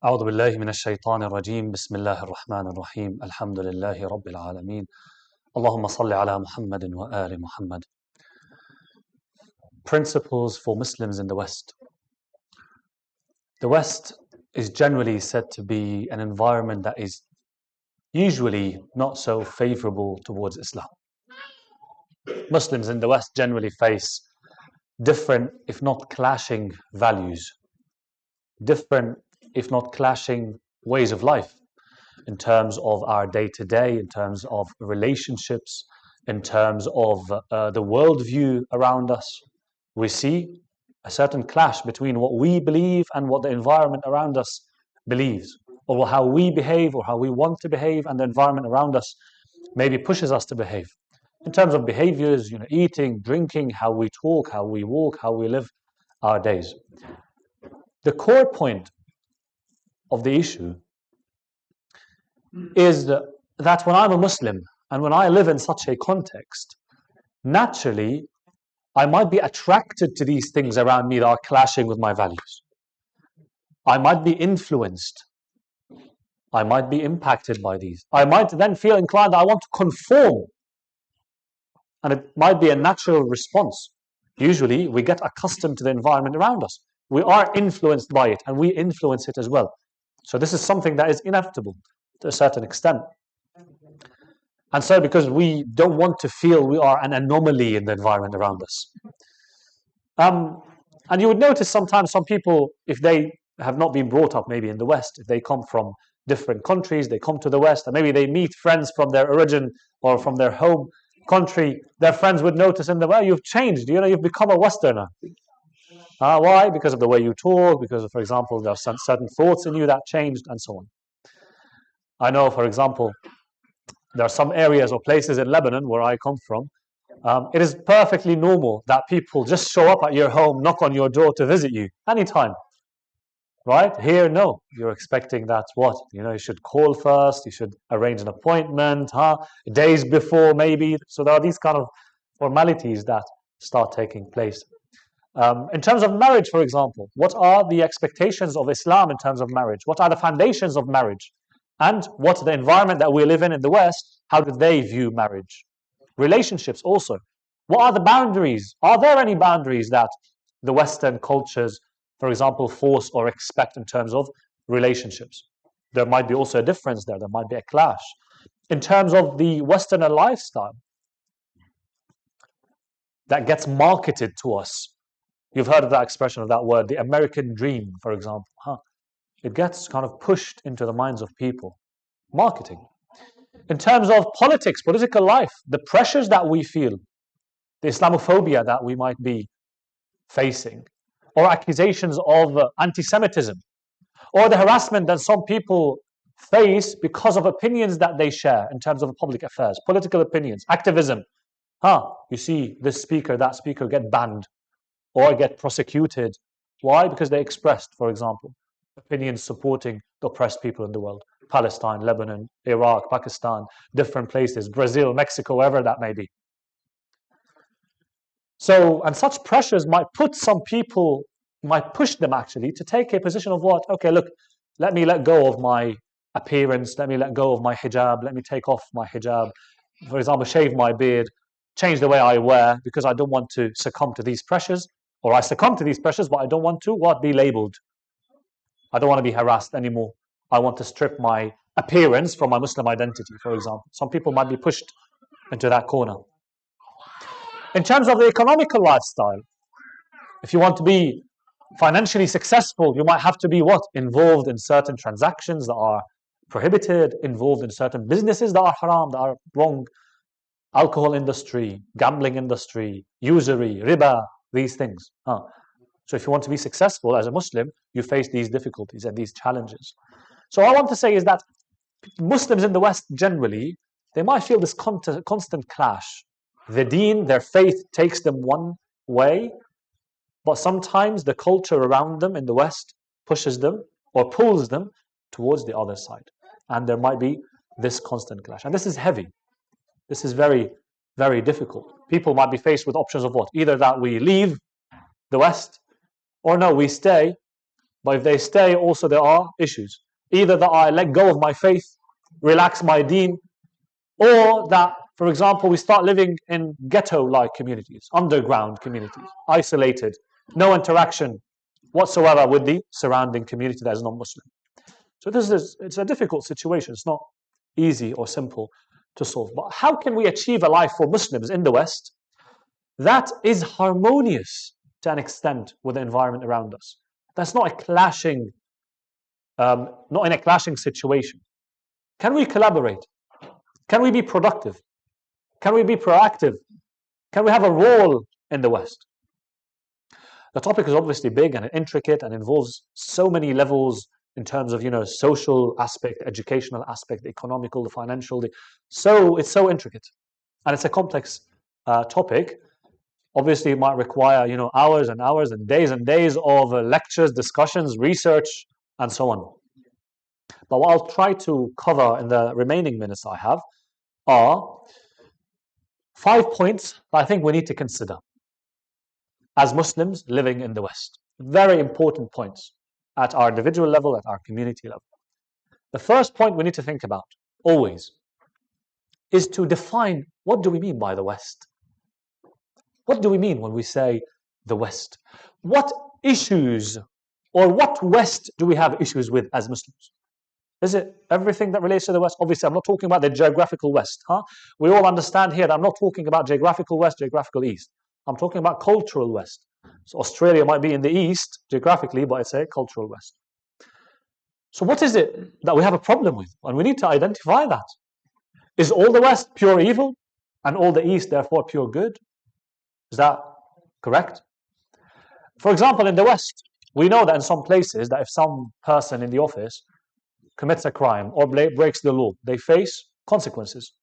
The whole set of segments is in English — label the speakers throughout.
Speaker 1: أعوذ بالله من الشيطان الرجيم بسم الله الرحمن الرحيم الحمد لله رب العالمين اللهم صل على محمد وآل Muhammad. Principles for Muslims in the West. The West is generally said to be an environment that is usually not so favorable towards Islam. Muslims in the West generally face different, if not clashing, values, different, if not clashing, ways of life in terms of our day-to-day, in terms of relationships, in terms of the worldview around us. We see a certain clash between what we believe and what the environment around us believes, or how we behave or how we want to behave, and the environment around us maybe pushes us to behave. In terms of behaviors, eating, drinking, how we talk, how we walk, how we live our days. The core point of the issue is that when I'm a Muslim and when I live in such a context, naturally I might be attracted to these things around me that are clashing with my values. I might be influenced. I might be impacted by these. I might then feel inclined that I want to conform. And it might be a natural response. Usually we get accustomed to the environment around us. We are influenced by it and we influence it as well. So this is something that is inevitable to a certain extent. And so because we don't want to feel we are an anomaly in the environment around us. And you would notice sometimes some people, if they have not been brought up maybe in the West, if they come from different countries, they come to the West, and maybe they meet friends from their origin or from their home country, their friends would notice in them, well, you've changed, you've become a Westerner. Why? Because of the way you talk, because of, for example, there are some certain thoughts in you that changed, and so on. I know, for example, there are some areas or places in Lebanon where I come from. It is perfectly normal that people just show up at your home, knock on your door to visit you anytime. Right? Here, no. You're expecting that what? You should call first, you should arrange an appointment, days before maybe. So there are these kind of formalities that start taking place. In terms of marriage, for example, what are the expectations of Islam in terms of marriage? What are the foundations of marriage? And what's the environment that we live in the West? How do they view marriage? Relationships also. What are the boundaries? Are there any boundaries that the Western cultures, for example, force or expect in terms of relationships? There might be also a difference there. There might be a clash. In terms of the Westerner lifestyle that gets marketed to us. You've heard of that expression, of that word, the American dream, for example. It gets kind of pushed into the minds of people. Marketing. In terms of politics, political life, the pressures that we feel, the Islamophobia that we might be facing, or accusations of anti-Semitism, or the harassment that some people face because of opinions that they share in terms of public affairs, political opinions, activism. You see this speaker, that speaker get banned or get prosecuted. Why? Because they expressed, for example, opinions supporting the oppressed people in the world. Palestine, Lebanon, Iraq, Pakistan, different places, Brazil, Mexico, wherever that may be. So, and such pressures might put some people, might push them actually to take a position of what? Okay, look, let me let go of my appearance, let me let go of my hijab, let me take off my hijab, for example, shave my beard, change the way I wear, because I don't want to succumb to these pressures, or I succumb to these pressures, but I don't want to, be labeled. I don't want to be harassed anymore. I want to strip my appearance from my Muslim identity, for example. Some people might be pushed into that corner. In terms of the economical lifestyle, if you want to be financially successful, you might have to be what? Involved in certain transactions that are prohibited, involved in certain businesses that are haram, that are wrong. Alcohol industry, gambling industry, usury, riba, these things. So if you want to be successful as a Muslim, you face these difficulties and these challenges. So what I want to say is that Muslims in the West generally, they might feel this constant clash. The deen, their faith takes them one way, but sometimes the culture around them in the West pushes them or pulls them towards the other side. And there might be this constant clash. And this is heavy. This is very, very difficult. People might be faced with options of what? Either that we leave the West, or no, we stay, But if they stay, also there are issues. Either that I let go of my faith, relax my deen, or that, for example, we start living in ghetto-like communities, underground communities, isolated, no interaction whatsoever with the surrounding community that is non-Muslim. So it's a difficult situation. It's not easy or simple to solve. But how can we achieve a life for Muslims in the West that is harmonious to an extent with the environment around us? That's not a clashing, not in a clashing situation. Can we collaborate? Can we be productive? Can we be proactive? Can we have a role in the West? The topic is obviously big and intricate and involves so many levels in terms of, social aspect, educational aspect, the economical, the financial. So it's so intricate, and it's a complex topic. Obviously, it might require, hours and hours and days of lectures, discussions, research, and so on. But what I'll try to cover in the remaining minutes I have are 5 points that I think we need to consider as Muslims living in the West. Very important points at our individual level, at our community level. The first point we need to think about, always, is to define what do we mean by the West? What do we mean when we say the West? What issues or what West do we have issues with as Muslims? Is it everything that relates to the West? Obviously, I'm not talking about the geographical West. We all understand here that I'm not talking about geographical West, geographical East. I'm talking about cultural West. So Australia might be in the East geographically, but it's a cultural West. So what is it that we have a problem with? And we need to identify that. Is all the West pure evil and all the East therefore pure good? Is that correct? For example, in the West, we know that in some places that if some person in the office commits a crime or breaks the law, they face consequences.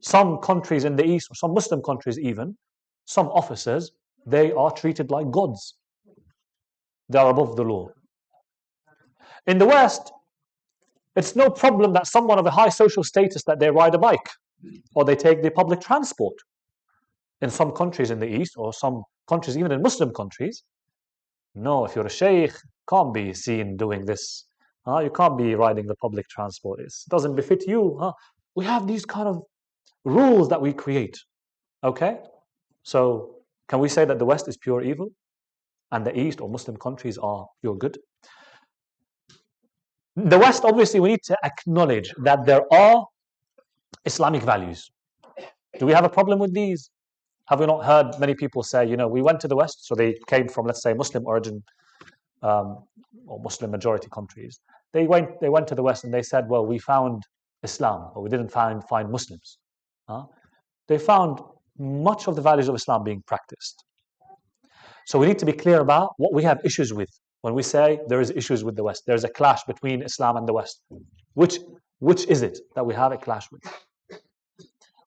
Speaker 1: Some countries in the East, or some Muslim countries even, some officers, they are treated like gods. They are above the law. In the West, it's no problem that someone of a high social status that they ride a bike or they take the public transport. In some countries in the East, or some countries even in Muslim countries, no, if you're a sheikh, can't be seen doing this. You can't be riding the public transport. It doesn't befit you. We have these kind of rules that we create. Okay? So can we say that the West is pure evil and the East or Muslim countries are pure good? The West, obviously, we need to acknowledge that there are Islamic values. Do we have a problem with these? Have we not heard many people say, we went to the West, so they came from, let's say, Muslim origin or Muslim majority countries. They went to the West and they said, well, we found Islam, but we didn't find Muslims. They found much of the values of Islam being practiced. So we need to be clear about what we have issues with. When we say there is issues with the West, there is a clash between Islam and the West. Which is it that we have a clash with?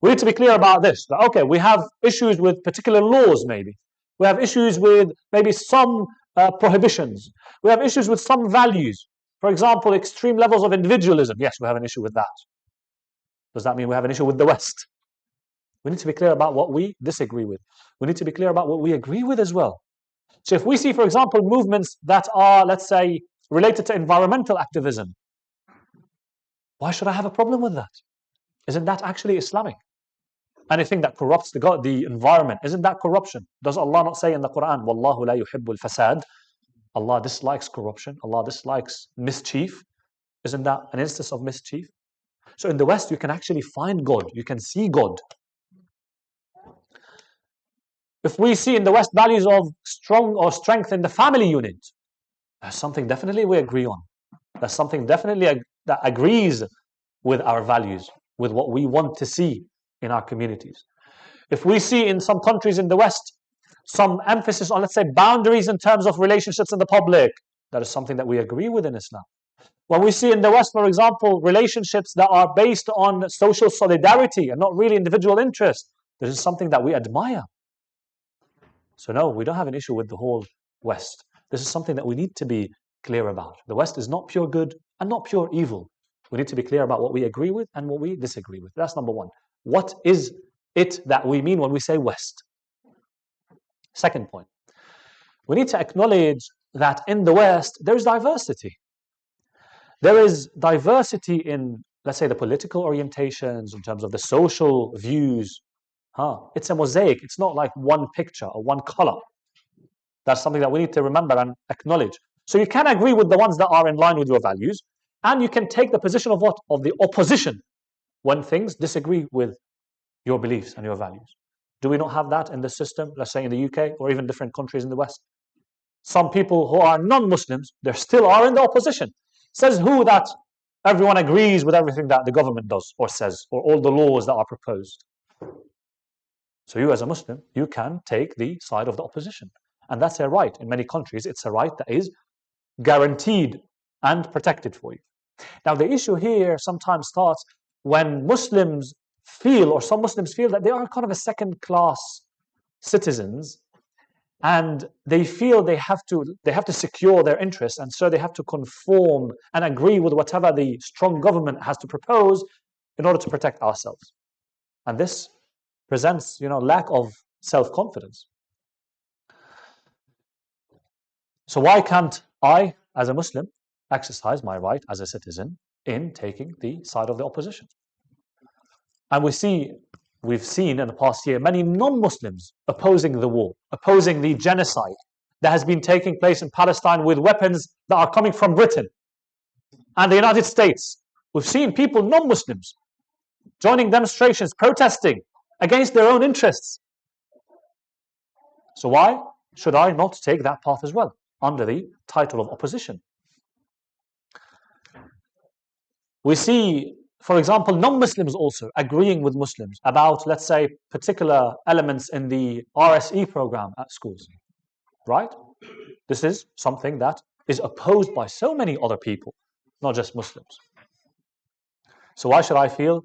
Speaker 1: We need to be clear about this. That, okay, we have issues with particular laws maybe. We have issues with maybe some prohibitions. We have issues with some values. For example, extreme levels of individualism. Yes, we have an issue with that. Does that mean we have an issue with the West? We need to be clear about what we disagree with. We need to be clear about what we agree with as well. So if we see, for example, movements that are, let's say, related to environmental activism, why should I have a problem with that? Isn't that actually Islamic? Anything that corrupts the environment, isn't that corruption? Does Allah not say in the Quran, Wallahu la yuhibbul fasad? Allah dislikes corruption. Allah dislikes mischief. Isn't that an instance of mischief? So in the West, you can actually find God. You can see God. If we see in the West values of strong or strength in the family unit, that's something definitely we agree on. That's something definitely that agrees with our values, with what we want to see in our communities. If we see in some countries in the West some emphasis on, let's say, boundaries in terms of relationships in the public, that is something that we agree with in Islam. When we see in the West, for example, relationships that are based on social solidarity and not really individual interest, this is something that we admire. So no, we don't have an issue with the whole West. This is something that we need to be clear about. The West is not pure good and not pure evil. We need to be clear about what we agree with and what we disagree with. That's number one. What is it that we mean when we say West? Second point, we need to acknowledge that in the West, there is diversity. There is diversity in, let's say, the political orientations, in terms of the social views. It's a mosaic. It's not like one picture or one color. That's something that we need to remember and acknowledge. So you can agree with the ones that are in line with your values, and you can take the position of what? Of the opposition when things disagree with your beliefs and your values. Do we not have that in the system, let's say in the UK or even different countries in the West? Some people who are non-Muslims, they still are in the opposition. Says who that everyone agrees with everything that the government does or says, or all the laws that are proposed. So you as a Muslim, you can take the side of the opposition. And that's a right. In many countries, it's a right that is guaranteed and protected for you. Now, the issue here sometimes starts when Muslims feel, or some Muslims feel, that they are kind of a second-class citizens, and they feel they have to secure their interests, and so they have to conform and agree with whatever the strong government has to propose in order to protect ourselves. And this presents, lack of self-confidence. So why can't I, as a Muslim, exercise my right as a citizen in taking the side of the opposition? And we've seen in the past year many non-Muslims opposing the war, opposing the genocide that has been taking place in Palestine with weapons that are coming from Britain and the United States. We've seen people, non-Muslims, joining demonstrations, protesting against their own interests. So why should I not take that path as well, under the title of opposition? We see, for example, non-Muslims also agreeing with Muslims about, let's say, particular elements in the RSE program at schools, right? This is something that is opposed by so many other people, not just Muslims. So why should I feel,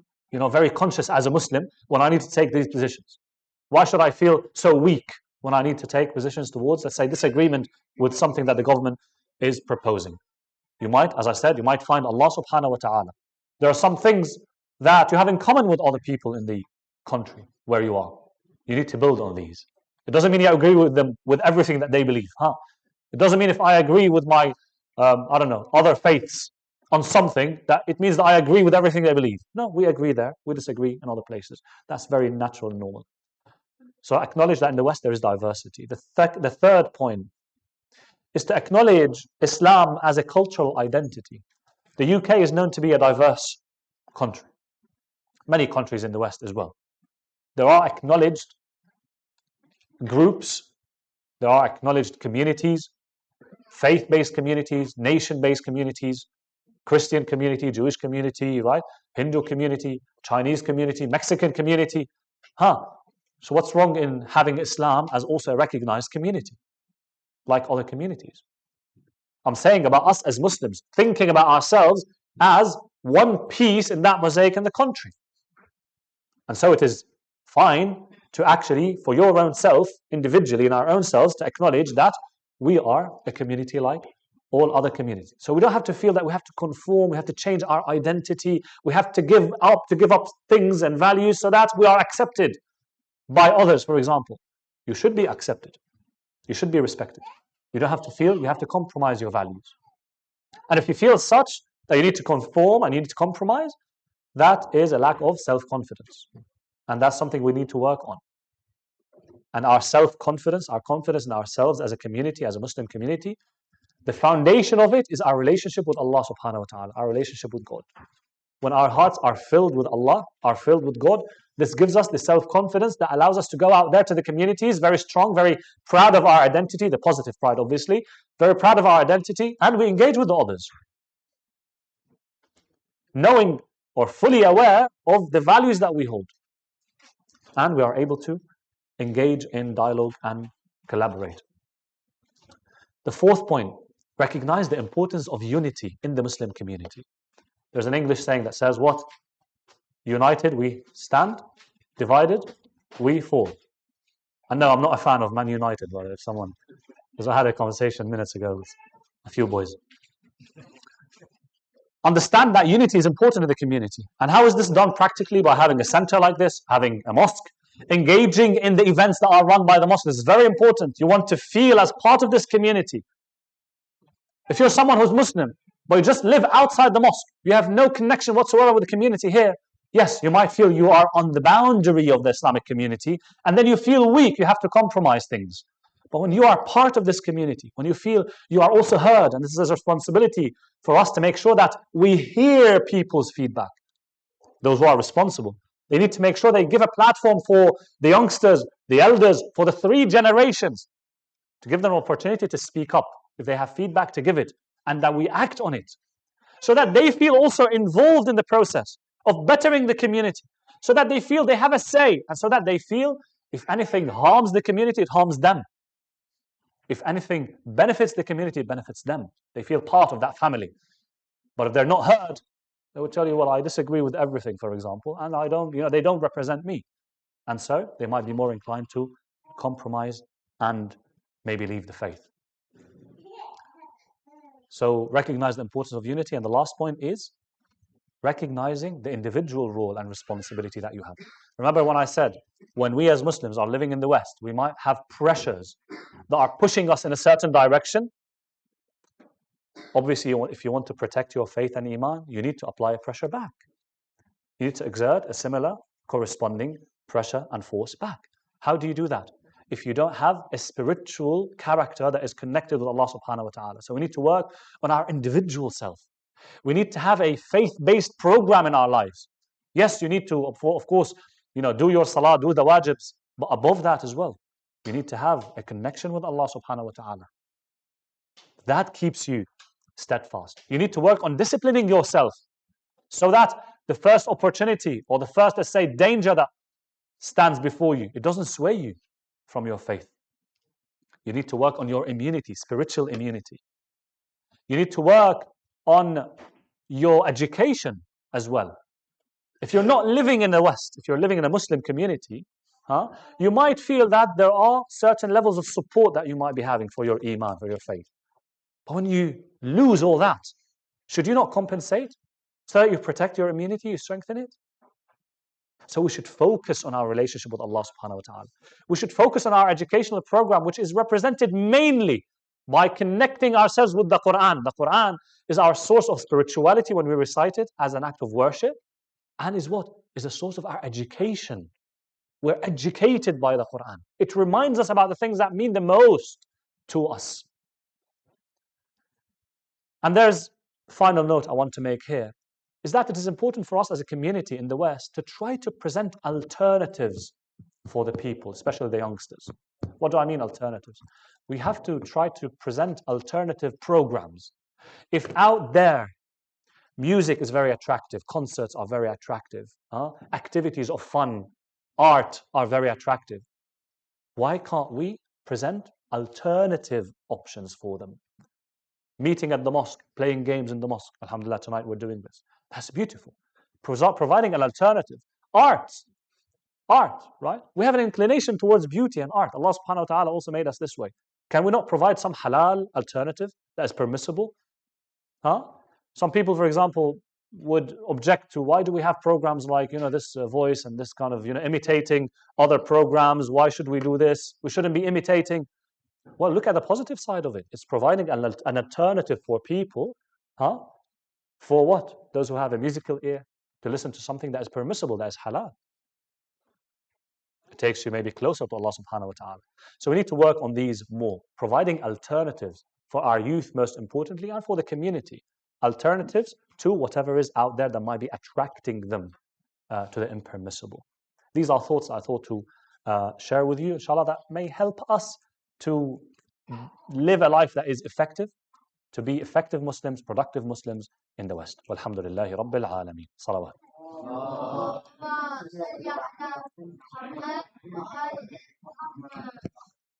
Speaker 1: very conscious as a Muslim when I need to take these positions? Why should I feel so weak when I need to take positions towards, let's say, disagreement with something that the government is proposing? You might, as I said, you might find Allah subhanahu wa ta'ala. There are some things that you have in common with other people in the country where you are. You need to build on these. It doesn't mean you agree with them with everything that they believe. It doesn't mean if I agree with my, other faiths on something, that it means that I agree with everything they believe. No, we agree there. We disagree in other places. That's very natural and normal. So acknowledge that in the West there is diversity. The third point is to acknowledge Islam as a cultural identity. The UK is known to be a diverse country. Many countries in the West as well. There are acknowledged groups, there are acknowledged communities, faith-based communities, nation-based communities, Christian community, Jewish community, right? Hindu community, Chinese community, Mexican community. So what's wrong in having Islam as also a recognized community, like other communities? I'm saying about us as Muslims, thinking about ourselves as one piece in that mosaic in the country. And so it is fine to actually, for your own self, individually in our own selves, to acknowledge that we are a community like all other communities. So we don't have to feel that we have to conform, we have to change our identity, we have to give up things and values so that we are accepted by others, for example. You should be accepted. You should be respected. You don't have to feel you have to compromise your values. And if you feel such that you need to conform and you need to compromise, that is a lack of self-confidence. And that's something we need to work on. And our self-confidence, our confidence in ourselves as a community, as a Muslim community, the foundation of it is our relationship with Allah subhanahu wa ta'ala, our relationship with God. When our hearts are filled with Allah, are filled with God, this gives us the self-confidence that allows us to go out there to the communities, very strong, very proud of our identity, the positive pride obviously, very proud of our identity, and we engage with the others. Knowing or fully aware of the values that we hold. And we are able to engage in dialogue and collaborate. The fourth point, recognize the importance of unity in the Muslim community. There's an English saying that says what? United we stand, divided we fall. And no, I'm not a fan of Man United, but if someone, because I had a conversation minutes ago with a few boys. Understand that unity is important in the community. And how is this done practically? By having a center like this, having a mosque, engaging in the events that are run by the mosque. This is very important. You want to feel as part of this community. If you're someone who's Muslim, but you just live outside the mosque, you have no connection whatsoever with the community here, yes, you might feel you are on the boundary of the Islamic community, and then you feel weak, you have to compromise things. But when you are part of this community, when you feel you are also heard, and this is a responsibility for us to make sure that we hear people's feedback, those who are responsible. They need to make sure they give a platform for the youngsters, the elders, for the 3 generations, to give them an opportunity to speak up. If they have feedback, to give it, and that we act on it, so that they feel also involved in the process of bettering the community, so that they feel they have a say, and so that they feel if anything harms the community, it harms them. If anything benefits the community, it benefits them. They feel part of that family. But if they're not heard, they will tell you, well, I disagree with everything, for example, and I don't, they don't represent me. And so they might be more inclined to compromise and maybe leave the faith. So recognize the importance of unity. And the last point is recognizing the individual role and responsibility that you have. Remember when I said, when we as Muslims are living in the West, we might have pressures that are pushing us in a certain direction. Obviously, if you want to protect your faith and iman, you need to apply a pressure back. You need to exert a similar corresponding pressure and force back. How do you do that? If you don't have a spiritual character that is connected with Allah subhanahu wa ta'ala. So we need to work on our individual self. We need to have a faith-based program in our lives. Yes, you need to, of course, do your salah, do the wajibs, but above that as well, you need to have a connection with Allah subhanahu wa ta'ala. That keeps you steadfast. You need to work on disciplining yourself so that the first opportunity or the first, let's say, danger that stands before you, it doesn't sway you from your faith. You need to work on your immunity, spiritual immunity. You need to work on your education as well. If you're not living in the West, if you're living in a Muslim community, you might feel that there are certain levels of support that you might be having for your iman, for your faith. But when you lose all that, should you not compensate so that you protect your immunity, you strengthen it? So we should focus on our relationship with Allah subhanahu wa ta'ala. We should focus on our educational program, which is represented mainly by connecting ourselves with the Quran. The Quran is our source of spirituality when we recite it as an act of worship, and is what? Is a source of our education. We're educated by the Quran. It reminds us about the things that mean the most to us. And there's a final note I want to make here, is that it is important for us as a community in the West to try to present alternatives for the people, especially the youngsters. What do I mean alternatives? We have to try to present alternative programs. If out there, music is very attractive, concerts are very attractive, activities of fun, art are very attractive, why can't we present alternative options for them? Meeting at the mosque, playing games in the mosque. Alhamdulillah, tonight we're doing this. That's beautiful. Providing an alternative. Art, right? We have an inclination towards beauty and art. Allah subhanahu wa ta'ala also made us this way. Can we not provide some halal alternative that is permissible? Some people, for example, would object to, why do we have programs like, this voice and this kind of, imitating other programs? Why should we do this? We shouldn't be imitating. Well, look at the positive side of it. It's providing an alternative for people, for what? Those who have a musical ear, to listen to something that is permissible, that is halal. It takes you maybe closer to Allah subhanahu wa ta'ala. So we need to work on these more, providing alternatives for our youth most importantly, and for the community. Alternatives to whatever is out there that might be attracting them to the impermissible. These are thoughts I thought to share with you, inshallah, that may help us to live a life that is effective, to be effective Muslims, productive Muslims in the West. Walhamdulillahi Rabbil Alameen. Salawat.